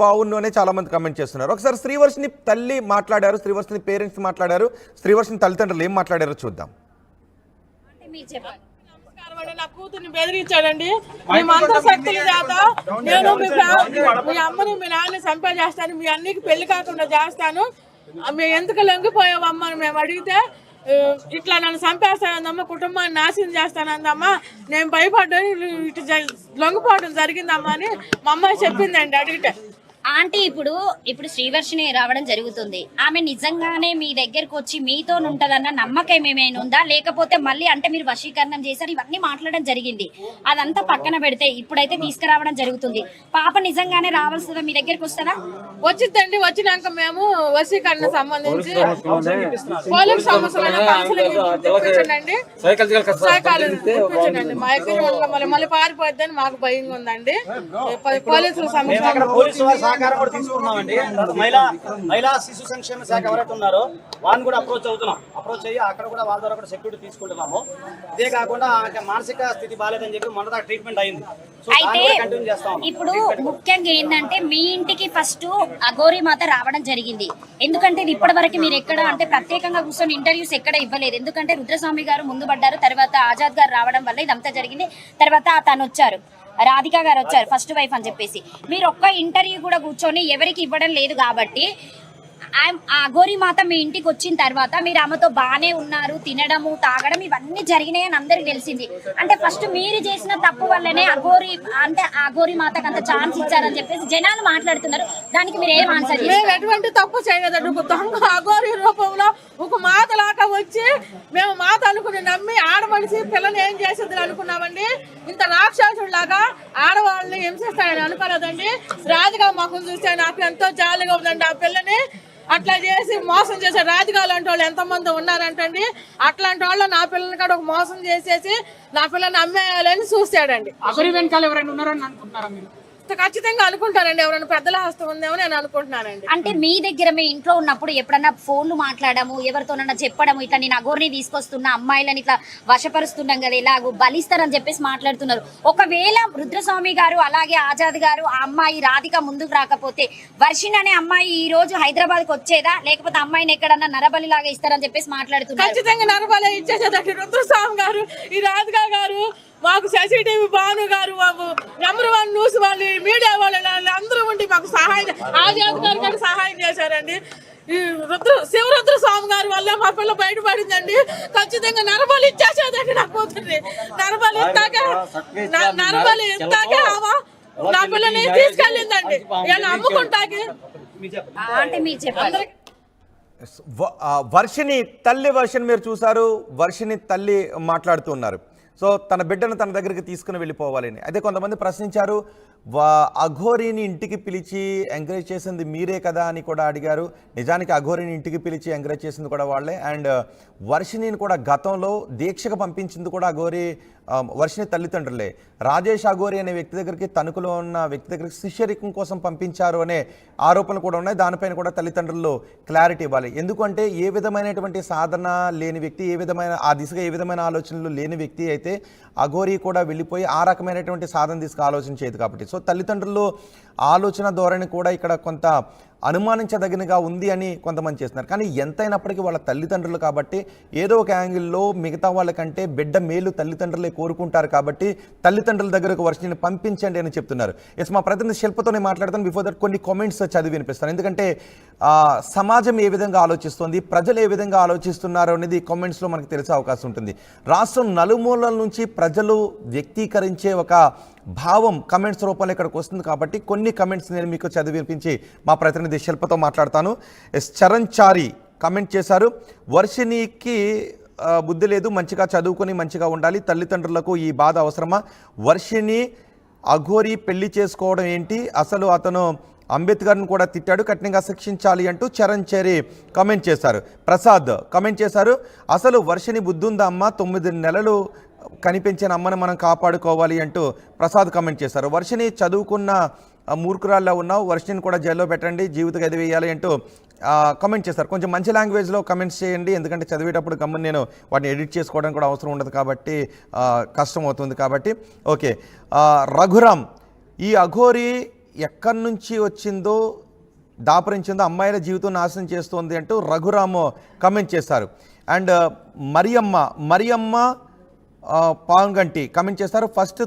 బాగుండు అనే చాలా మంది కమెంట్ చేస్తున్నారు. ఒకసారి శ్రీవర్షిని తల్లి మాట్లాడారు, శ్రీవర్షిని పేరెంట్స్ మాట్లాడారు, శ్రీవర్షిని తల్లిదండ్రులు ఏం మాట్లాడారో చూద్దాం. నా కూతుర్ని బెదిరించాడండి. మేమంతా శక్తులు చేత నేను మీ అమ్మని మీ నాన్నని చంపేస్తాను, మీ అన్నికి పెళ్లి కాకుండా చేస్తాను, మేము ఎందుకు లొంగిపోయావమ్మని మేము అడిగితే ఇట్లా నన్ను చంపేస్తానందమ్మా, కుటుంబాన్ని నాశనం చేస్తానందమ్మా, నేను భయపడ్డాను, ఇటు లొంగిపోవడం జరిగిందమ్మా అని మా అమ్మాయి చెప్పిందండి అడిగితే. ఆంటీ ఇప్పుడు శ్రీవర్షిని రావడం జరుగుతుంది. ఆమె నిజంగానే మీ దగ్గరకు వచ్చి మీతో ఉంటదన్న నమ్మకం ఏమైనా ఉందా, లేకపోతే మళ్ళీ అంటే మీరు వశీకరణం చేశారు ఇవన్నీ మాట్లాడడం జరిగింది, అదంతా పక్కన పెడితే ఇప్పుడైతే తీసుకురావడం జరుగుతుంది, పాప నిజంగానే రావాల్సిందా, మీ దగ్గరకు వస్తుందా? వచ్చిందండి. వచ్చినాక మేము వశీకరణ సంబంధించి పోలింగ్ సమస్యలండి సైకాలజీ మా దగ్గర మళ్ళీ పారిపోద్దని మాకు భయంగా ఉందండి. పోలీసుల సమస్య తీసుకున్నామండి. మహిళా శిశు సంక్షేమ శాఖ ఎవరైతే ఉన్నారో వాళ్ళని కూడా అప్రోచ్ అయ్యి అక్కడ కూడా వాళ్ళ ద్వారా కూడా సెక్యూరిటీ తీసుకుంటున్నాము. ఇదే కాకుండా మానసిక స్థితి బాగాలేదని చెప్పి మొన్న ట్రీట్మెంట్ అయింది. అయితే ఇప్పుడు ముఖ్యంగా ఏంటంటే మీ ఇంటికి ఫస్ట్ అఘోరి మాత రావడం జరిగింది. ఎందుకంటే ఇది ఇప్పటి వరకు మీరు ఎక్కడ అంటే ప్రత్యేకంగా కూర్చొని ఇంటర్వ్యూస్ ఎక్కడ ఇవ్వలేదు. ఎందుకంటే రుద్రస్వామి గారు ముందు పడ్డారు, తర్వాత ఆజాద్ గారు రావడం వల్ల ఇదంతా జరిగింది. తర్వాత తను వచ్చారు, రాధిక గారు వచ్చారు ఫస్ట్ వైఫ్ అని చెప్పేసి. మీరు ఒక్క ఇంటర్వ్యూ కూడా కూర్చొని ఎవరికి ఇవ్వడం లేదు కాబట్టి అఘోరి మాత మీ ఇంటికి వచ్చిన తర్వాత మీరు ఆమెతో బాగానే ఉన్నారు, తినడము తాగడం ఇవన్నీ జరిగినాయి అని అందరికి తెలిసింది. అంటే ఫస్ట్ మీరు చేసిన తప్పు వల్లనే అఘోరి మాతకు అంత ఛాన్స్ ఇచ్చారని చెప్పేసి జనాలు మాట్లాడుతున్నారు. దానికి మీరు ఏం ఆన్సర్ చేస్తారు? ఎటువంటి తప్పు చేయలేదండి. ఒక దొంగ అఘోరి రూపంలో ఒక మాత లాగా వచ్చి మేము మాత అనుకుని నమ్మి ఆడమనిషి పిల్లని ఏం చేసేది అనుకున్నామండి. ఇంత రాక్షసుడిలాగా ఆడవాళ్ళని హింసిస్తాడని అనుకోలేదండి. రాజుగా మాకు చూస్తే నాకు ఎంతో జాలిగా ఉందండి. ఆ పిల్లని అట్లా చేసి మోసం చేసే రాజుగాలు అంటే వాళ్ళు ఎంతమంది ఉన్నారంటండి. అట్లాంటి వాళ్ళు నా పిల్లల్ని కూడా ఒక మోసం చేసేసి నా పిల్లని అమ్మేయాలని చూశాడండి. అఘోరి వెనకాల ఎవరైనా ఉన్నారని అనుకుంటున్నారా మీరు? ఖచ్చితంగా అనుకుంటారండి, ఎవరైనా పెద్దల హస్తం ఉందేమో నేను అనుకుంటున్నానండి. అంటే మీ దగ్గర మీ ఇంట్లో ఉన్నప్పుడు ఎప్పుడన్నా ఫోన్లు మాట్లాడము, ఎవరితోనన్నా చెప్పడము, ఇట్లా నేను అఘోరిని తీసుకొస్తున్నా, అమ్మాయిలని ఇట్లా వశపరుస్తున్నాం కదా, ఇలాగ బలిస్తారని చెప్పేసి మాట్లాడుతున్నారు. ఒకవేళ రుద్రస్వామి గారు అలాగే ఆజాద్ గారు ఆ అమ్మాయి రాధిక ముందుకు రాకపోతే వర్షిణి అనే అమ్మాయి ఈ రోజు హైదరాబాద్ కు వచ్చేదా, లేకపోతే అమ్మాయిని ఎక్కడన్నా నరబలి లాగా ఇస్తారని చెప్పేసి మాట్లాడుతున్నారు. ఖచ్చితంగా నరబలి ఇచ్చేసేదండి రుద్రస్వామి గారు, ఈ రాధిక గారు, మాకు శశిటీవీ భాను గారు, నెంబర్ 1 న్యూస్ వాళ్ళు, మీడియా వాళ్ళు అందరూ ఉండి మాకు సహాయం, ఆజాద్ గారు కూడా సహాయం చేశారండి. ఈ శివరుద్ర స్వామి గారి వల్ల మా పిల్ల బయటపడిందండి. ఖచ్చితంగా నరబలి ఇచ్చేసేదండి నా కూతుర్ని. నరబలి ఇస్తాకే నా పిల్లని తీసుకెళ్ళిందండి. ఇలా అమ్ముకుంటాకి అంటే మీరు చెప్పండి. వర్షిని తల్లి వర్షన్ మీరు చూసారు, వర్షిని తల్లి మాట్లాడుతున్నారు. సో తన బిడ్డను తన దగ్గరికి తీసుకుని వెళ్ళిపోవాలని. అయితే కొంతమంది ప్రశ్నించారు, అఘోరిని ఇంటికి పిలిచి ఎంకరేజ్ చేసింది మీరే కదా అని కూడా అడిగారు. నిజానికి అఘోరిని ఇంటికి పిలిచి ఎంకరేజ్ చేసింది కూడా వాళ్ళే. అండ్ వర్షిణిని కూడా గతంలో దీక్షకు పంపించింది కూడా వర్షిణి తల్లిదండ్రులే. రాజేష్ అఘోరి అనే వ్యక్తి దగ్గరికి, తణుకులో ఉన్న వ్యక్తి దగ్గరికి శిష్యరికం కోసం పంపించారు అనే ఆరోపణలు కూడా ఉన్నాయి. దానిపైన కూడా తల్లిదండ్రులు క్లారిటీ ఇవ్వాలి. ఎందుకంటే ఏ విధమైనటువంటి సాధన లేని వ్యక్తి, ఏ విధమైన ఆ దిశగా ఏ విధమైన ఆలోచనలు లేని వ్యక్తి అయితే అఘోరి కూడా వెళ్ళిపోయి ఆ రకమైనటువంటి సాధన తీసుకు ఆలోచన చేయదు కాబట్టి. సో తల్లిదండ్రులు ఆలోచన ధోరణి కూడా ఇక్కడ కొంత అనుమానించదగినగా ఉంది అని కొంతమంది చేస్తున్నారు. కానీ ఎంతైనప్పటికీ వాళ్ళ తల్లిదండ్రులు కాబట్టి ఏదో ఒక యాంగిల్లో మిగతా వాళ్ళకంటే బిడ్డ మేలు తల్లిదండ్రులే కోరుకుంటారు కాబట్టి తల్లిదండ్రుల దగ్గరకు వర్షిని పంపించండి అని చెప్తున్నారు. ఎస్, మా ప్రతినిధి శిల్పతోనే మాట్లాడతాను. బిఫోర్ దట్ కొన్ని కామెంట్స్ చదివి వినిపిస్తాను. ఎందుకంటే సమాజం ఏ విధంగా ఆలోచిస్తుంది, ప్రజలు ఏ విధంగా ఆలోచిస్తున్నారు అనేది కామెంట్స్లో మనకు తెలిసే అవకాశం ఉంటుంది. రాష్ట్రం నలుమూలల నుంచి ప్రజలు వ్యక్తీకరించే ఒక భావం కమెంట్స్ రూపంలో ఇక్కడికి వస్తుంది కాబట్టి కొన్ని కమెంట్స్ నేను మీకు చదివి వినిపించి మా ప్రతినిధి శిల్పతో మాట్లాడతాను. ఎస్, చరణ్ చారి కమెంట్ చేశారు, వర్షినికి బుద్ధి లేదు, మంచిగా చదువుకొని మంచిగా ఉండాలి, తల్లిదండ్రులకు ఈ బాధ అవసరమా, వర్షిని అఘోరి పెళ్లి చేసుకోవడం ఏంటి, అసలు అతను అంబేద్కర్ను కూడా తిట్టాడు, కఠినంగా శిక్షించాలి అంటూ చరణ్ చేరి కమెంట్ చేశారు. ప్రసాద్ కమెంట్ చేశారు, అసలు వర్షిని బుద్ధుందా అమ్మ, 9 నెలలు కనిపించిన అమ్మను మనం కాపాడుకోవాలి అంటూ ప్రసాద్ కమెంట్ చేశారు. వర్షిని చదువుకున్న మూర్ఖురాల్లో ఉన్నావు, వర్షిని కూడా జైల్లో పెట్టండి, జీవిత గది వేయాలి అంటూ కమెంట్ చేశారు. కొంచెం మంచి లాంగ్వేజ్లో కమెంట్స్ చేయండి, ఎందుకంటే చదివేటప్పుడు గమ్మున నేను వాటిని ఎడిట్ చేసుకోవడానికి కూడా అవసరం ఉండదు కాబట్టి కష్టం అవుతుంది కాబట్టి. ఓకే, రఘురామ్, ఈ అఘోరి ఎక్కడి నుంచి వచ్చిందో దాపరించిందో అమ్మాయిల జీవితం నాశనం చేస్తోంది అంటూ రఘురాము కమెంట్ చేశారు. అండ్ మరియమ్మ పాంగంటి కమెంట్ చేశారు. ఫస్ట్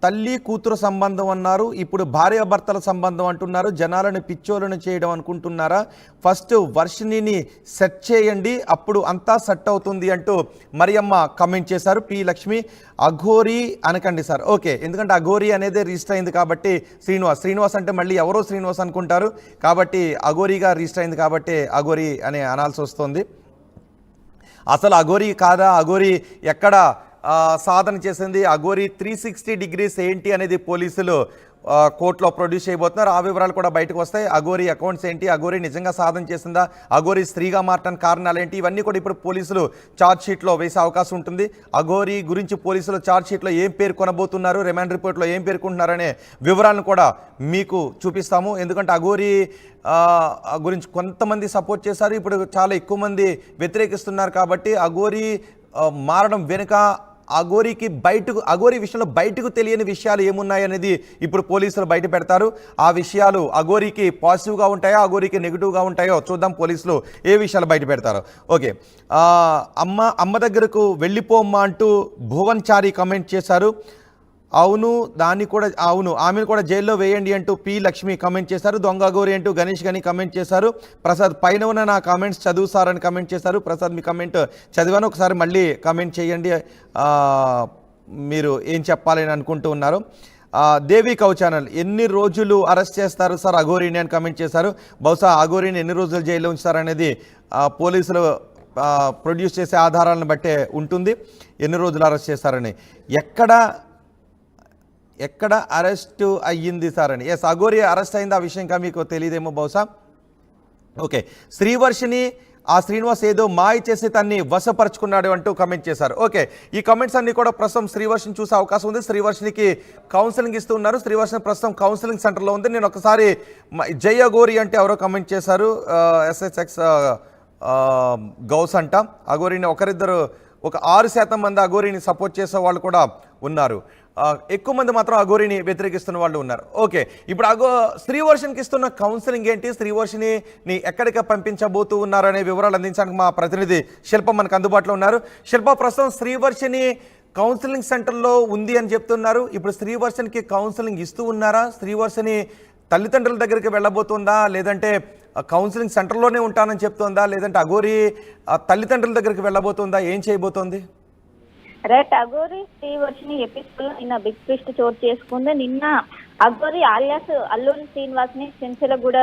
తల్లి కూతురు సంబంధం అన్నారు, ఇప్పుడు భార్యాభర్తల సంబంధం అంటున్నారు. జనాలను పిచ్చోలను చేయడం అనుకుంటున్నారా? ఫస్ట్ వర్షిణిని సెట్ చేయండి, అప్పుడు అంతా సెట్ అవుతుంది అంటూ మరియమ్మ కమెంట్ చేశారు. పి లక్ష్మి అఘోరి అనకండి సార్. ఓకే, ఎందుకంటే అఘోరి అనేది రిజిస్టర్ అయింది కాబట్టి శ్రీనివాస్ అంటే మళ్ళీ ఎవరో శ్రీనివాస్ అనుకుంటారు కాబట్టి అఘోరిగా రిజిస్టర్ అయింది కాబట్టి అఘోరి అని అనాల్సి వస్తుంది. అసలు అఘోరి కాదా, అఘోరి ఎక్కడ సాధన చేసింది, అఘోరి 360 డిగ్రీస్ ఏంటి అనేది పోలీసులు కోర్టులో ప్రొడ్యూస్ చేయబోతున్నారు. ఆ వివరాలు కూడా బయటకు వస్తాయి. అఘోరి అకౌంట్స్ ఏంటి, అఘోరి నిజంగా సాధన చేసిందా, అఘోరి స్త్రీగా మారటానికి కారణాలు ఏంటి, ఇవన్నీ కూడా ఇప్పుడు పోలీసులు ఛార్జ్ షీట్లో వేసే అవకాశం ఉంటుంది. అఘోరి గురించి పోలీసులు ఛార్జ్ షీట్లో ఏం పేర్కొనబోతున్నారు, రిమాండ్ రిపోర్ట్లో ఏం పేర్కొంటున్నారనే వివరాలను కూడా మీకు చూపిస్తాము. ఎందుకంటే అఘోరి గురించి కొంతమంది సపోర్ట్ చేశారు, ఇప్పుడు చాలా ఎక్కువ మంది వ్యతిరేకిస్తున్నారు. కాబట్టి అఘోరి మారడం వెనుక అఘోరి విషయంలో బయటకు తెలియని విషయాలు ఏమున్నాయి అనేది ఇప్పుడు పోలీసులు బయట పెడతారు. ఆ విషయాలు అఘోరికి పాజిటివ్గా ఉంటాయో అఘోరికి నెగిటివ్గా ఉంటాయో చూద్దాం పోలీసులు ఏ విషయాలు బయట పెడతారో. ఓకే, అమ్మ దగ్గరకు వెళ్ళిపోమ్మా అంటూ భువన్ చారి కమెంట్ చేశారు. అవును ఆమెను కూడా జైల్లో వేయండి అంటూ పి లక్ష్మి కమెంట్ చేశారు. దొంగ అఘోరి అంటూ గణేష్ గని కమెంట్ చేశారు. ప్రసాద్ పైన ఉన్న నా కామెంట్స్ చదువు సార్ అని కమెంట్ చేశారు. ప్రసాద్ మీ కమెంట్ చదివాను, ఒకసారి మళ్ళీ కమెంట్ చేయండి, మీరు ఏం చెప్పాలని అనుకుంటూ ఉన్నారు. దేవి కౌ ఛానల్ ఎన్ని రోజులు అరెస్ట్ చేస్తారు సార్ అఘోరిని అని కమెంట్ చేశారు. బహుశా అఘోరిని ఎన్ని రోజులు జైల్లో ఉంచుతారనేది పోలీసులు ప్రొడ్యూస్ చేసే ఆధారాలను బట్టే ఉంటుంది ఎన్ని రోజులు అరెస్ట్ చేస్తారని. ఎక్కడ అరెస్ట్ అయ్యింది సార్ అని. ఎస్, అఘోరి అరెస్ట్ అయింది, ఆ విషయం ఇంకా మీకు తెలియదేమో బహుశా. ఓకే, శ్రీవర్షిని ఆ శ్రీనివాస్ ఏదో మాయ చేసి తన్ని వశపరుచుకున్నాడు అంటూ కమెంట్ చేశారు. ఓకే, ఈ కమెంట్స్ అన్ని కూడా ప్రస్తుతం శ్రీవర్షిని చూసే అవకాశం ఉంది. శ్రీవర్షినికి కౌన్సిలింగ్ ఇస్తూ ఉన్నారు. శ్రీవర్షిని ప్రస్తుతం కౌన్సిలింగ్ సెంటర్లో ఉంది. నేను ఒకసారి జై అఘోరి అంటే ఎవరో కమెంట్ చేశారు, SHX గౌస్ అంట. అఘోరిని ఒకరిద్దరు, ఒక 6% మంది అఘోరిని సపోర్ట్ చేసే వాళ్ళు కూడా ఉన్నారు. ఎక్కువ మంది మాత్రం అఘోరిని వ్యతిరేకిస్తున్న వాళ్ళు ఉన్నారు. ఓకే, ఇప్పుడు శ్రీవర్షన్కి ఇస్తున్న కౌన్సిలింగ్ ఏంటి, శ్రీవర్షిని ఎక్కడికి పంపించబోతూ ఉన్నారు అనే వివరాలు అందించడానికి మా ప్రతినిధి శిల్ప మనకు అందుబాటులో ఉన్నారు. శిల్ప, ప్రస్తుతం శ్రీవర్షిని కౌన్సిలింగ్ సెంటర్లో ఉంది అని చెప్తున్నారు. ఇప్పుడు శ్రీవర్షన్కి కౌన్సిలింగ్ ఇస్తూ ఉన్నారా? శ్రీవర్షిని తల్లిదండ్రుల దగ్గరికి వెళ్ళబోతుందా, లేదంటే కౌన్సిలింగ్ సెంటర్లోనే ఉంటానని చెప్తోందా, లేదంటే అఘోరి తల్లిదండ్రుల దగ్గరికి వెళ్ళబోతుందా, ఏం చేయబోతోంది? రైట్, అఘోరి శ్రీవర్షిని ఎపిసోడ్ లో నిన్న బిగ్ ట్విస్ట్ చోటు చేసుకుంది. నిన్న అఘోరి ఆలియాస్ అల్లూరి శ్రీనివాస్ ని చెంచలగూడ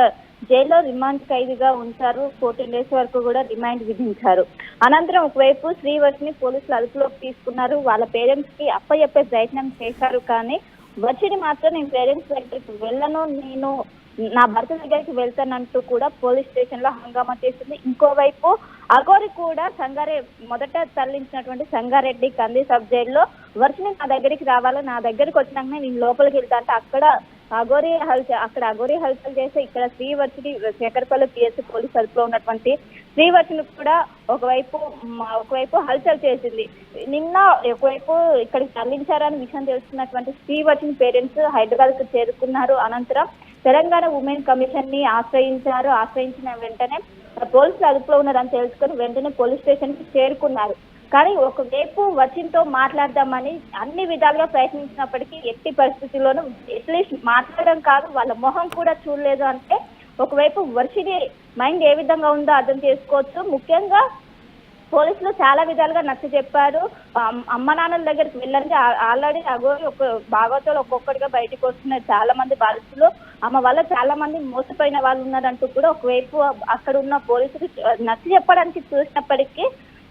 జైల్లో రిమాండ్ ఖైదీగా ఉంచారు. 14 days వరకు కూడా రిమాండ్ విధించారు. అనంతరం ఒకవైపు శ్రీవర్షిని పోలీసులు అదుపులోకి తీసుకున్నారు. వాళ్ళ పేరెంట్స్ కి అప్పచెప్పే ప్రయత్నం చేశారు. కానీ వర్షిని మాత్రం నేను పేరెంట్స్ దగ్గరికి వెళ్ళను, నేను నా భర్త దగ్గరికి వెళ్తానంటూ కూడా పోలీస్ స్టేషన్ లో హంగామా చేసింది. ఇంకోవైపు అఘోరి కూడా మొదట తరలించినటువంటి సంగారెడ్డి కంది సబ్ జైల్లో వర్షిని నా దగ్గరికి రావాలి, నా దగ్గరికి వచ్చినాక నేను లోపలికి వెళ్తా అంటే అక్కడ అఘోరి హల్చల్ చేస్తే ఇక్కడ శ్రీవర్షిని శేఖర్పల్లి పిఎస్సి పోలీస్ అదుపులో ఉన్నటువంటి శ్రీవర్షిని కూడా ఒకవైపు హల్చల్ చేసింది. నిన్న ఒకవైపు ఇక్కడికి తరలించారని విషయం తెలుసుకున్నటువంటి శ్రీవర్షిని పేరెంట్స్ హైదరాబాద్ కు చేరుకున్నారు. అనంతరం తెలంగాణ ఉమెన్ కమిషన్ ని ఆశ్రయించారు. ఆశ్రయించిన వెంటనే పోలీసులు అదుపులో ఉన్నారని తెలుసుకుని వెంటనే పోలీస్ స్టేషన్ కి చేరుకున్నారు. కానీ ఒకవైపు వర్షినితో మాట్లాడదామని అన్ని విధాలుగా ప్రయత్నించినప్పటికీ ఎట్టి పరిస్థితుల్లోనూ అట్లీస్ట్ మాట్లాడడం కాదు, వాళ్ళ మొహం కూడా చూడలేదు. అంటే ఒకవైపు వర్షిని మైండ్ ఏ విధంగా ఉందో అర్థం చేసుకోవచ్చు. ముఖ్యంగా పోలీసులు చాలా విధాలుగా నచ్చ చెప్పారు. అమ్మ నాన్నల దగ్గరికి వెళ్ళండి, ఆల్రెడీ అఘోరి భాగవతాలు ఒక్కొక్కటిగా బయటకు వస్తున్నారు. చాలా మంది బాధితులు ఆమె వల్ల చాలా మంది మోసపోయిన వాళ్ళు ఉన్నారంటూ కూడా ఒకవైపు అక్కడ ఉన్న పోలీసులు నచ్చ చెప్పడానికి చూసినప్పటికీ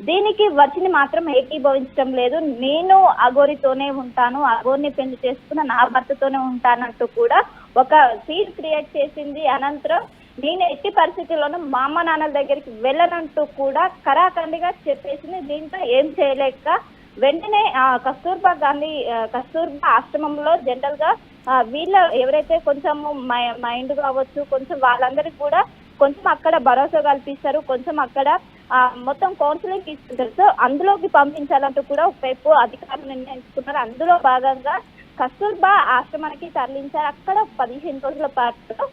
దీనికి వర్షిని మాత్రం ఏకీభవించడం లేదు. నేను అఘోరితోనే ఉంటాను, అఘోరిని పెళ్లి చేసుకున్న నా భర్తతోనే ఉంటానంటూ కూడా ఒక సీన్ క్రియేట్ చేసింది. అనంతరం నేను ఎట్టి పరిస్థితుల్లోనూ మా అమ్మ నాన్నల దగ్గరికి వెళ్ళనంటూ కూడా కరాఖండిగా చెప్పేసింది. దీంతో ఏం చేయలేక వెంటనే కస్తూర్బా ఆశ్రమంలో జనరల్ గా వీళ్ళ ఎవరైతే కొంచెం మైండ్ కావచ్చు, కొంచెం వాళ్ళందరికీ కూడా కొంచెం అక్కడ భరోసా కల్పిస్తారు, కొంచెం అక్కడ మొత్తం కౌన్సిలింగ్ తీసుకుంటారు. సో అందులోకి పంపించాలంటూ కూడా ఒకవైపు అధికారులు నిర్ణయించుకున్నారు. అందులో భాగంగా కస్తూర్బా ఆశ్రమానికి తరలించారు. అక్కడ 15 రోజుల పాటు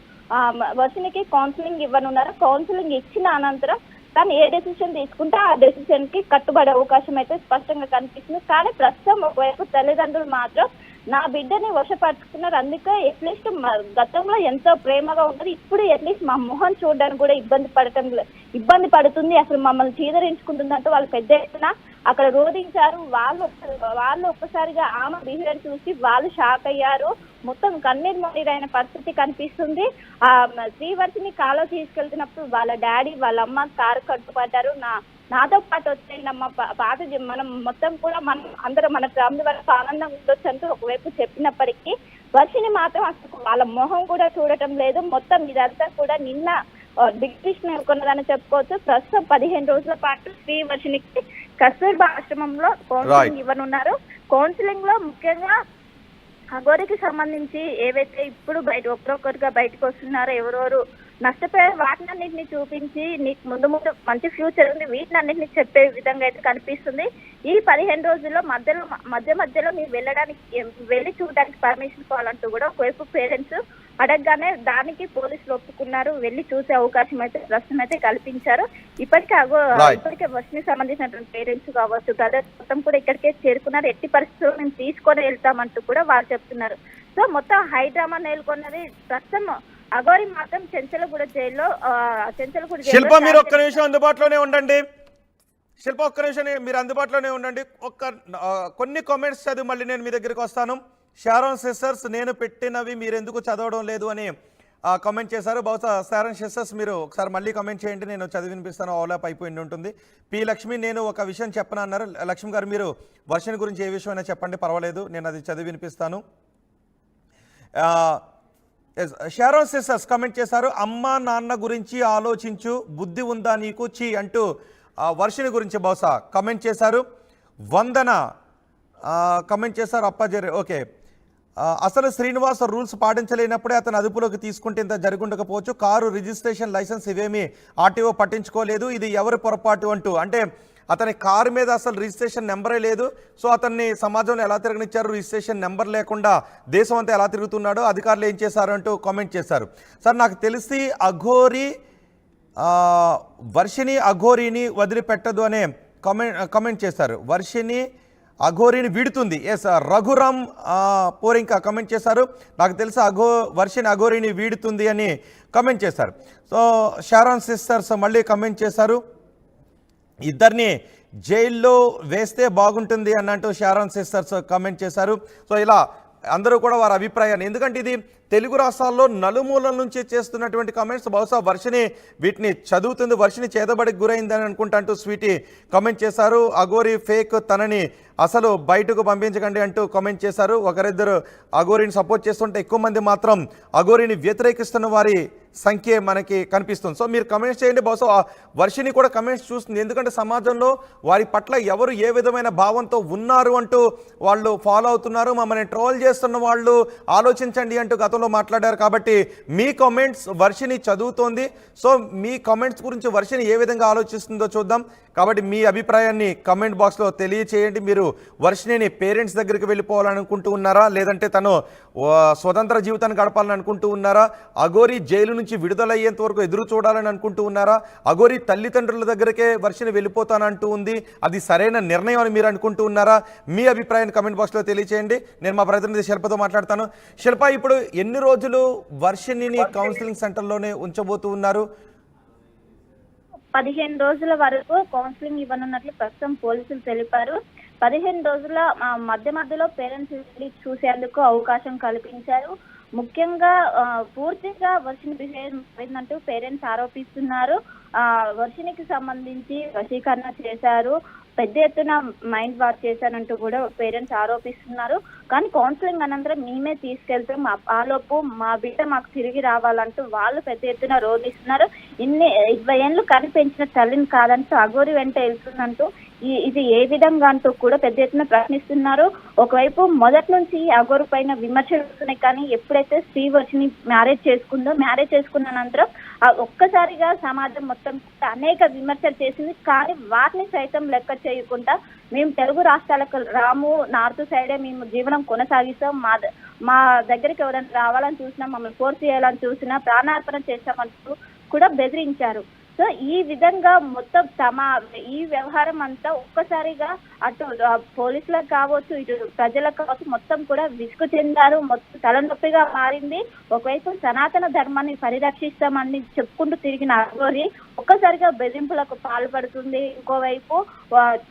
వర్షినికి కౌన్సిలింగ్ ఇవ్వనున్నారు. కౌన్సిలింగ్ ఇచ్చిన అనంతరం తను ఏ డెసిషన్ తీసుకుంటే ఆ డెసిషన్ కి కట్టుబడే అవకాశం అయితే స్పష్టంగా కనిపిస్తుంది. కానీ ప్రస్తుతం ఒకవైపు తల్లిదండ్రులు మాత్రం నా బిడ్డని వశపరుచుకున్నారు, అందుకే అట్లీస్ట్ గతంలో ఎంతో ప్రేమగా ఉన్నది, ఇప్పుడు అట్లీస్ట్ మా మొహం చూడడానికి కూడా ఇబ్బంది పడుతుంది, అసలు మమ్మల్ని చీదరించుకుంటుందంటూ వాళ్ళు పెద్ద ఎత్తున అక్కడ రోధించారు. వాళ్ళు ఒక్కసారిగా ఆమె బిహేవియర్ చూసి వాళ్ళు షాక్ అయ్యారు. మొత్తం కన్నీరు మొన్నీరైన పరిస్థితి కనిపిస్తుంది. శ్రీవర్షిని కాలో తీసుకెళ్తున్నప్పుడు వాళ్ళ డాడీ వాళ్ళ అమ్మ కారు కట్టుపడ్డారు. నాతో పాటు వచ్చేయండి అమ్మ, పాత మనం మొత్తం కూడా మనం అందరం మన ఫ్యామిలీ వరకు ఆనందంగా ఉండొచ్చు అంటూ ఒకవైపు చెప్పినప్పటికీ వర్షిని మాత్రం అసలు వాళ్ళ మొహం కూడా చూడటం లేదు. మొత్తం ఇదంతా కూడా నిన్న బిగ్ ఫిష్ నెలకొన్నదని చెప్పుకోవచ్చు. ప్రస్తుతం 15 రోజుల పాటు శ్రీవర్షినికి కస్తూర్బా ఆశ్రమంలో కౌన్సిలింగ్ ఇవ్వనున్నారు. కౌన్సిలింగ్ లో ముఖ్యంగా అఘోరికి సంబంధించి ఏవైతే ఇప్పుడు ఒక్కొక్కరిగా బయటకు వస్తున్నారో, ఎవరెవరు నష్టపోయారు వాటినన్నింటినీ చూపించి నీకు ముందు మంచి ఫ్యూచర్ ఉంది వీటినన్నింటినీ చెప్పే విధంగా అయితే కనిపిస్తుంది. ఈ 15 రోజుల్లో మధ్యలో మీరు వెళ్ళి చూడడానికి పర్మిషన్ కావాలంటూ కూడా ఒకవైపు పేరెంట్స్ అడగగానే దానికి పోలీసులు ఒప్పుకున్నారు. వెళ్ళి చూసే అవకాశం అయితే ప్రస్తుతం అయితే కల్పించారు. ఇప్పటికే వర్షికి సంబంధించినటువంటి పేరెంట్స్ కావచ్చు, బ్రదర్స్ మొత్తం కూడా ఇక్కడికే చేరుకున్నారు. ఎట్టి పరిస్థితుల్లో మేము తీసుకొని వెళ్తామంటూ కూడా వారు చెప్తున్నారు. సో మొత్తం హైడ్రామా నెలకొన్నది. ప్రస్తుతం అఘోరి మాత్రం చెంచలగూడ జైల్లో శిల్ప మీరు ఒక్క నిమిషం అందుబాటులోనే ఉండండి. శిల్ప ఒక్క నిమిషం మీరు అందుబాటులోనే ఉండండి. కొన్ని కామెంట్స్ చదివి మళ్ళీ నేను మీ దగ్గరికి వస్తాను. షారోన్ సిస్టర్స్ నేను పెట్టినవి మీరు ఎందుకు చదవడం లేదు అని కామెంట్ చేశారు. బహుశా షారోన్ సిస్టర్స్ మీరు ఒకసారి మళ్ళీ కామెంట్ చేయండి, నేను చదివి వినిపిస్తాను. ఓలాప్ అయిపోయింది ఉంటుంది. పి లక్ష్మి నేను ఒక విషయం చెప్పను అన్నారు. లక్ష్మి గారు మీరు వర్షం గురించి ఏ విషయం అయినా చెప్పండి, పర్వాలేదు, నేను అది చదివి వినిపిస్తాను. షారోన్ సిస్టర్స్ కామెంట్ చేశారు. అమ్మ నాన్న గురించి ఆలోచించు, బుద్ధి ఉందా నీకు చీ అంటూ వర్షిని గురించి బహుశా కామెంట్ చేశారు. వందన కామెంట్ చేశారు. అప్పాజరి ఓకే, అసలు శ్రీనివాస్ రూల్స్ పాటించలేనప్పుడే అతను అదుపులోకి తీసుకుంటే ఇంత జరుగుండకపోవచ్చు. కారు రిజిస్ట్రేషన్ లైసెన్స్ ఇవేమీ ఆర్టీఓ పట్టించుకోలేదు, ఇది ఎవరి పొరపాటు అంటూ. అంటే అతని కారు మీద అసలు రిజిస్ట్రేషన్ నెంబరే లేదు. సో అతన్ని సమాజంలో ఎలా తిరగనిచ్చారు, రిజిస్ట్రేషన్ నెంబర్ లేకుండా దేశం అంతా ఎలా తిరుగుతున్నాడో అధికారులు ఏం చేశారు అంటూ కామెంట్ చేశారు. సార్ నాకు తెలిసి వర్షిని అఘోరిని వదిలిపెట్టదు అనే కామెంట్ చేశారు. వర్షిని అఘోరిని వీడుతుంది. ఎస్ రఘురామ్ పోరింకా కామెంట్ చేశారు. నాకు తెలిసి వర్షిని అఘోరిని వీడుతుంది అని కామెంట్ చేశారు. సో షారోన్ సిస్టర్స్ మళ్ళీ కామెంట్ చేశారు. ఇద్దరిని జైల్లో వేస్తే బాగుంటుంది అన్నట్టు షారోన్ సిస్టర్స్ కామెంట్ చేశారు. సో ఇలా అందరూ కూడా వారి అభిప్రాయాన్ని, ఎందుకంటే ఇది తెలుగు రాష్ట్రాల్లో నలుమూలల నుంచి చేస్తున్నటువంటి కామెంట్స్. బహుశా వర్షిని వీటిని చదువుతుంది, వర్షిని చేతబడికి గురైందని అనుకుంటా అంటూ స్వీటీ కామెంట్ చేశారు. అఘోరి ఫేక్, తనని అసలు బయటకు పంపించకండి అంటూ కామెంట్ చేశారు. ఒకరిద్దరు అఘోరిని సపోర్ట్ చేస్తుంటే ఎక్కువ మంది మాత్రం అఘోరిని వ్యతిరేకిస్తున్న వారి సంఖ్య మనకి కనిపిస్తుంది. సో మీరు కమెంట్స్ చేయండి. బహుశా వర్షిని కూడా కమెంట్స్ చూస్తుంది, ఎందుకంటే సమాజంలో వారి పట్ల ఎవరు ఏ విధమైన భావంతో ఉన్నారు అంటూ వాళ్ళు ఫాలో అవుతున్నారు. మమ్మల్ని ట్రోల్ చేస్తున్న వాళ్ళు ఆలోచించండి అంటూ గతంలో మాట్లాడారు. కాబట్టి మీ కామెంట్స్ వర్షిని చదువుతోంది. సో మీ కామెంట్స్ గురించి వర్షిని ఏ విధంగా ఆలోచిస్తుందో చూద్దాం. కాబట్టి మీ అభిప్రాయాన్ని కామెంట్ బాక్స్లో తెలియచేయండి. మీరు వర్షిని పేరెంట్స్ దగ్గరికి వెళ్ళిపోవాలనుకుంటూ ఉన్నారా, లేదంటే తను స్వతంత్ర జీవితాన్ని గడపాలని అనుకుంటూ ఉన్నారా, అఘోరి జైలు నుంచి విడుదలయ్యేంత వరకు ఎదురు చూడాలని అనుకుంటూ ఉన్నారా, అఘోరి తల్లిదండ్రుల దగ్గరికే వర్షిని వెళ్ళిపోతానంటూ ఉంది, అది సరైన నిర్ణయం అని మీరు అనుకుంటూ ఉన్నారా? మీ అభిప్రాయాన్ని కామెంట్ బాక్స్లో తెలియచేయండి. నేను మా ప్రతినిధి శిల్పతో మాట్లాడతాను. శిల్ప, ఇప్పుడు ఎన్ని రోజులు వర్షిని కౌన్సిలింగ్ సెంటర్లోనే ఉంచబోతూ ఉన్నారు? 15 రోజుల వరకు కౌన్సిలింగ్ ఇవ్వనున్నట్లు ప్రస్తుతం పోలీసులు తెలిపారు. 15 రోజుల మధ్యలో పేరెంట్స్ వెళ్ళి చూసేందుకు అవకాశం కల్పించారు. ముఖ్యంగా పూర్తిగా వర్షిని బిహేవియర్ మారిందంటూ పేరెంట్స్ ఆరోపిస్తున్నారు. వర్షినికి సంబంధించి వశీకరణ చేశారు, పెద్ద ఎత్తున మైండ్ వాష్ చేశారంటూ కూడా పేరెంట్స్ ఆరోపిస్తున్నారు. కానీ కౌన్సిలింగ్ అనంతరం మేమే తీసుకెళ్తాం, ఆలోపు మా బిడ్డ మాకు తిరిగి రావాలంటూ వాళ్ళు పెద్ద ఎత్తున రోధిస్తున్నారు. 20 ఏళ్ళు కనిపెంచిన తల్లిని కాదంటూ అఘోరి వెంట వెళ్తుందంటూ ఇది ఏ విధంగా అంటూ కూడా పెద్ద ఎత్తున ప్రశ్నిస్తున్నారు. ఒకవైపు మొదటి నుంచి అగోరు పైన విమర్శలు వస్తున్నాయి, కానీ ఎప్పుడైతే శ్రీవర్షిని మ్యారేజ్ చేసుకున్న అనంతరం ఒక్కసారిగా సమాజం మొత్తం అనేక విమర్శలు చేసింది. కానీ వాటిని సైతం లెక్క చేయకుండా మేము తెలుగు రాష్ట్రాలకు రాము, నార్త్ సైడే మేము జీవనం కొనసాగిస్తాం, మా దగ్గరికి ఎవరైనా రావాలని చూసినా, మమ్మల్ని ఫోర్స్ చేయాలని చూసినా ప్రాణార్పణ చేస్తామంటూ కూడా బెదిరించారు. సో ఈ విధంగా మొత్తం ఈ వ్యవహారం అంతా ఒక్కసారిగా అటు పోలీసులకు కావచ్చు, ఇటు ప్రజలకు కావచ్చు, మొత్తం కూడా విసుగు చెందారు. మొత్తం తలనొప్పిగా మారింది. ఒకవైపు సనాతన ధర్మాన్ని పరిరక్షిస్తామని చెప్పుకుంటూ తిరిగిన అఘోరి ఒక్కసారిగా బెదింపులకు పాల్పడుతుంది. ఇంకోవైపు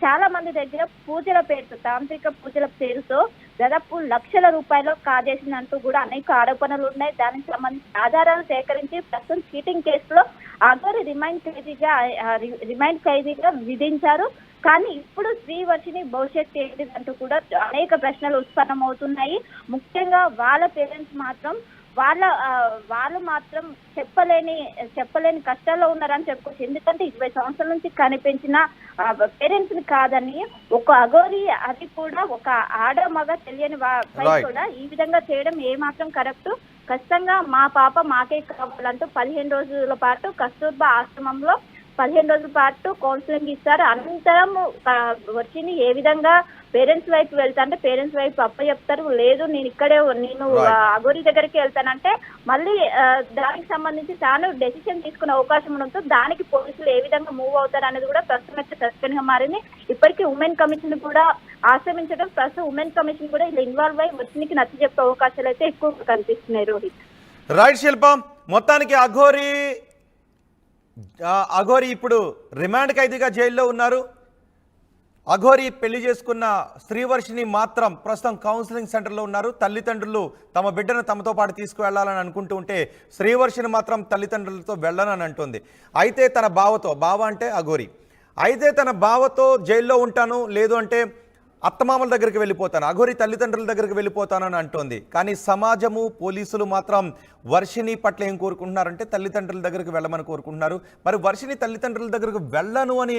చాలా మంది దగ్గర పూజల పేరుతో, తాంత్రిక పూజల పేరుతో దాదాపు లక్షల రూపాయలు కాజేసిందంటూ కూడా అనేక ఆరోపణలు ఉన్నాయి. దానికి సంబంధించి ఆధారాలు సేకరించి ప్రస్తుతం చీటింగ్ కేసులో అఘోరి రిమైండ్ ఖైదీగా విధించారు. కానీ ఇప్పుడు శ్రీవర్షిని భవిష్యత్తు ఏంటిదంటూ కూడా అనేక ప్రశ్నలు ఉత్పన్నమవుతున్నాయి. ముఖ్యంగా వాళ్ళ పేరెంట్స్ మాత్రం వాళ్ళు మాత్రం చెప్పలేని కష్టాల్లో ఉన్నారని చెప్పుకోవచ్చు. ఎందుకంటే 20 సంవత్సరాల నుంచి కనిపించిన పేరెంట్స్ ని కాదని ఒక అఘోరి, అది కూడా ఒక ఆడ మగ తెలియని కూడా ఈ విధంగా చేయడం ఏమాత్రం కరెక్ట్. ఖచ్చితంగా మా పాప మాకే కావాలంటూ 15 రోజుల పాటు కస్తూర్బా ఆశ్రమంలో 15 రోజుల పాటు కౌన్సిలింగ్ ఇస్తారు. అనంతరం వచ్చింది ఏ విధంగా పేరెంట్స్ వైపు వెళ్తా అంటే పేరెంట్స్ వైపు చెప్తారు, లేదు నేను అఘోరి దగ్గరికి వెళ్తానంటే మళ్ళీ దానికి సంబంధించి తాను డెసిషన్ తీసుకునే అవకాశం ఉండడంతో దానికి పోలీసులు ఏ విధంగా మూవ్ అవుతారు అనేది కూడా ప్రస్తుతం అయితే సస్పెండ్ గా మారింది. ఇప్పటికీ ఉమెన్ కమిషన్ కూడా ఆశ్రమించడం, ప్రస్తుతం ఉమెన్ కమిషన్ కూడా ఇలా ఇన్వాల్వ్ అయ్యి వచ్చినకి నచ్చ చెప్పే అవకాశాలు అయితే ఎక్కువ కనిపిస్తున్నాయి. రోహిత్ రైట్ శిల్పం, మొత్తానికి అఘోరి ఇప్పుడు రిమాండ్ ఖైదీగా జైల్లో ఉన్నారు. అఘోరి పెళ్లి చేసుకున్న శ్రీవర్షిని మాత్రం ప్రస్తుతం కౌన్సిలింగ్ సెంటర్లో ఉన్నారు. తల్లిదండ్రులు తమ బిడ్డను తమతో పాటు తీసుకువెళ్లాలని అనుకుంటూ ఉంటే శ్రీవర్షిని మాత్రం తల్లిదండ్రులతో వెళ్ళనని అంటుంది. అయితే తన బావ అంటే అఘోరి, అయితే తన బావతో జైల్లో ఉంటాను, లేదు అంటే అత్తమామల దగ్గరికి వెళ్ళిపోతాను, అఘోరి తల్లిదండ్రుల దగ్గరికి వెళ్ళిపోతానని అంటోంది. కానీ సమాజము, పోలీసులు మాత్రం వర్షిని పట్ల ఏం కోరుకుంటున్నారంటే తల్లిదండ్రుల దగ్గరికి వెళ్ళమని కోరుకుంటున్నారు. మరి వర్షిని తల్లిదండ్రుల దగ్గరకు వెళ్ళను అని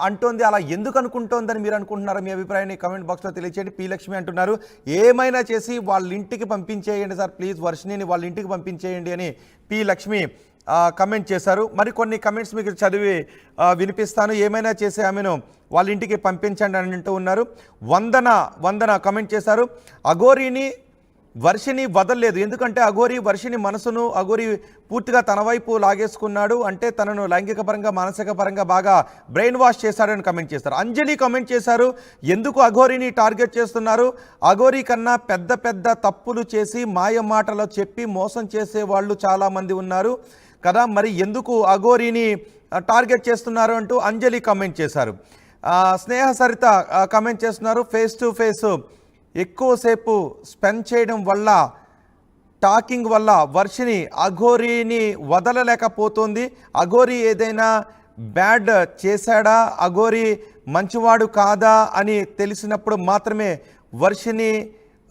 అంటోంది. అలా ఎందుకు అనుకుంటోందని మీరు అనుకుంటున్నారా? మీ అభిప్రాయాన్ని కామెంట్ బాక్స్లో తెలియచేయండి. పి లక్ష్మి అంటున్నారు, ఏమైనా చేసి వాళ్ళ ఇంటికి పంపించేయండి సార్, ప్లీజ్ వర్షినిని వాళ్ళ ఇంటికి పంపించేయండి అని పి లక్ష్మి కమెంట్ చేశారు. మరి కొన్ని కమెంట్స్ మీకు చదివి వినిపిస్తాను. ఏమైనా చేసి ఆమెను వాళ్ళ ఇంటికి పంపించండి అని అంటూ ఉన్నారు. వందన కమెంట్ చేశారు, అఘోరిని వర్షిని వదలలేదు, ఎందుకంటే అఘోరి వర్షిని మనసును అఘోరి పూర్తిగా తన వైపు లాగేసుకున్నాడు, అంటే తనను లైంగిక పరంగా మానసిక పరంగా బాగా బ్రెయిన్ వాష్ చేశాడని కమెంట్ చేశారు. అంజలి కమెంట్ చేశారు, ఎందుకు అఘోరిని టార్గెట్ చేస్తున్నారు, అఘోరి కన్నా పెద్ద తప్పులు చేసి మాయ మాటలు చెప్పి మోసం చేసే వాళ్ళు చాలామంది ఉన్నారు కదా, మరి ఎందుకు అఘోరిని టార్గెట్ చేస్తున్నారు అంటూ అంజలి కమెంట్ చేశారు. స్నేహ సరిత కమెంట్ చేస్తున్నారు, ఫేస్ టు ఫేస్ ఎక్కువసేపు స్పెండ్ చేయడం వల్ల, టాకింగ్ వల్ల వర్షిని అఘోరిని వదలలేకపోతుంది. అఘోరి ఏదైనా బ్యాడ్ చేశాడా, అఘోరి మంచివాడు కాదా అని తెలిసినప్పుడు మాత్రమే వర్షిని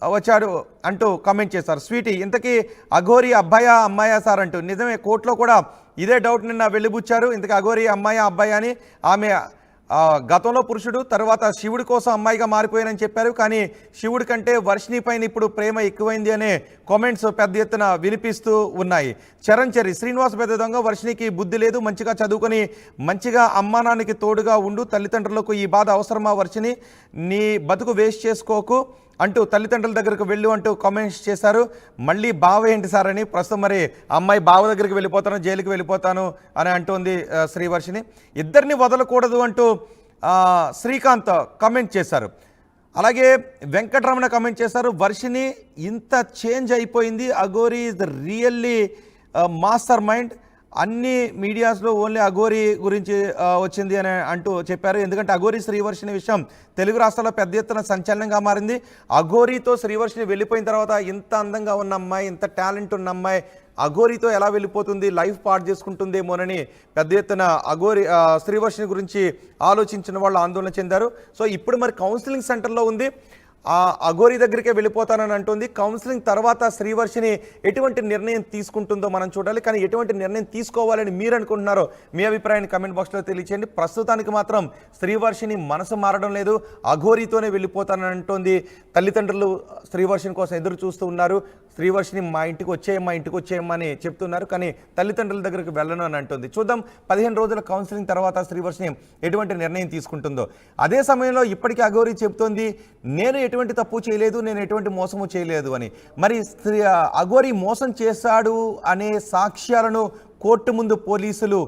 వచ్చాడు అంటూ కామెంట్ చేశారు. స్వీటీ, ఇంతకీ అఘోరి అబ్బాయా అమ్మాయా సార్ అంటూ, నిజమే కోర్టులో కూడా ఇదే డౌట్ నిన్న వెళ్ళిబుచ్చారు. ఇంతకీ అఘోరి అమ్మాయా అబ్బాయా అని. ఆమె గతంలో పురుషుడు, తర్వాత శివుడి కోసం అమ్మాయిగా మారిపోయానని చెప్పారు. కానీ శివుడి కంటే వర్షిని పైన ఇప్పుడు ప్రేమ ఎక్కువైంది అనే కామెంట్స్ పెద్ద ఎత్తున వినిపిస్తూ ఉన్నాయి. చరణ్ శ్రీనివాస్ పెద్ద దొంగ, వర్షినికి బుద్ధి లేదు, మంచిగా చదువుకొని మంచిగా అమ్మానానికి తోడుగా ఉండు, తల్లిదండ్రులకు ఈ బాధ అవసరమా వర్షిని, నీ బతుకు వేస్ట్ చేసుకోకు అంటూ తల్లిదండ్రుల దగ్గరకు వెళ్ళు అంటూ కామెంట్స్ చేశారు. మళ్ళీ బావ ఏంటి సార్ అని. ప్రస్తుతం మరి అమ్మాయి బావ దగ్గరికి వెళ్ళిపోతాను, జైలుకి వెళ్ళిపోతాను అని అంటోంది శ్రీవర్షిని. ఇద్దరిని వదలకూడదు అంటూ శ్రీకాంత్ కమెంట్ చేశారు. అలాగే వెంకటరమణ కమెంట్ చేశారు, వర్షిని ఇంత చేంజ్ అయిపోయింది, Aghori is the really master mind, అన్ని మీడియాస్లో ఓన్లీ అఘోరి గురించి వచ్చింది అని అంటూ చెప్పారు. ఎందుకంటే అఘోరి శ్రీవర్షిని విషయం తెలుగు రాష్ట్రాల్లో పెద్ద ఎత్తున సంచలనంగా మారింది. అఘోరితో శ్రీవర్షిని వెళ్ళిపోయిన తర్వాత ఇంత అందంగా ఉన్న అమ్మాయి, ఇంత టాలెంట్ ఉన్న అమ్మాయి అఘోరితో ఎలా వెళ్ళిపోతుంది, లైఫ్ పాడు చేసుకుంటుందేమోనని పెద్ద ఎత్తున అఘోరి శ్రీవర్షిని గురించి ఆలోచించిన వాళ్ళు ఆందోళన చెందారు. సో ఇప్పుడు మరి కౌన్సిలింగ్ సెంటర్లో ఉంది. ఆ అఘోరి దగ్గరికే వెళ్ళిపోతానని అంటుంది. కౌన్సిలింగ్ తర్వాత శ్రీవర్షిని ఎటువంటి నిర్ణయం తీసుకుంటుందో మనం చూడాలి. కానీ ఎటువంటి నిర్ణయం తీసుకోవాలని మీరు అనుకుంటున్నారో మీ అభిప్రాయాన్ని కమెంట్ బాక్స్లో తెలియచేయండి. ప్రస్తుతానికి మాత్రం శ్రీవర్షిని మనసు మారడం లేదు, అఘోరితోనే వెళ్ళిపోతానని అంటోంది. తల్లిదండ్రులు శ్రీవర్షిని కోసం ఎదురు చూస్తూ ఉన్నారు. శ్రీవర్షిని మా ఇంటికి వచ్చేయమ్మా అని చెప్తున్నారు. కానీ తల్లిదండ్రుల దగ్గరికి వెళ్ళను అని అంటుంది. చూద్దాం 15 రోజుల కౌన్సిలింగ్ తర్వాత శ్రీవర్షిని ఎటువంటి నిర్ణయం తీసుకుంటుందో. అదే సమయంలో ఇప్పటికీ అఘోరి చెప్తోంది నేను ఎటువంటి తప్పు చేయలేదు, నేను ఎటువంటి మోసము చేయలేదు అని. మరి అఘోరి మోసం చేశాడు అనే సాక్ష్యాలను కోర్టు ముందు పోలీసులు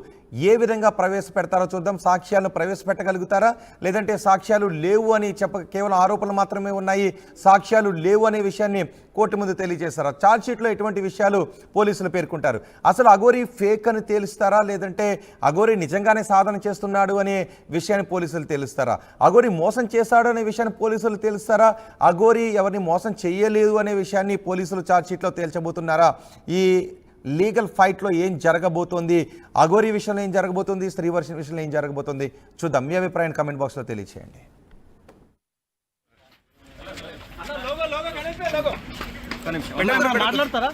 ఏ విధంగా ప్రవేశపెడతారో చూద్దాం. సాక్ష్యాలను ప్రవేశపెట్టగలుగుతారా, లేదంటే సాక్ష్యాలు లేవు అని కేవలం ఆరోపణలు మాత్రమే ఉన్నాయి, సాక్ష్యాలు లేవు అనే విషయాన్ని కోర్టు ముందు తెలియజేస్తారా? ఛార్జ్షీట్లో ఎటువంటి విషయాలు పోలీసులు పేర్కొంటారు? అసలు అఘోరి ఫేక్ అని తేలుస్తారా, లేదంటే అఘోరి నిజంగానే సాధన చేస్తున్నాడు అనే విషయాన్ని పోలీసులు తెలుస్తారా? అఘోరి మోసం చేశాడు అనే విషయాన్ని పోలీసులు తెలుస్తారా? అఘోరి ఎవరిని మోసం చేయలేదు అనే విషయాన్ని పోలీసులు ఛార్జ్షీట్లో తేల్చబోతున్నారా? ఈ లీగల్ ఫైట్లో ఏం జరగబోతోంది, అఘోరి విషయంలో ఏం జరగబోతుంది, శ్రీవర్షిని విషయంలో ఏం జరగబోతుంది చూద్దాం. మీ అభిప్రాయాన్ని కమెంట్ బాక్స్లో తెలియచేయండి. మాట్లాడతారా?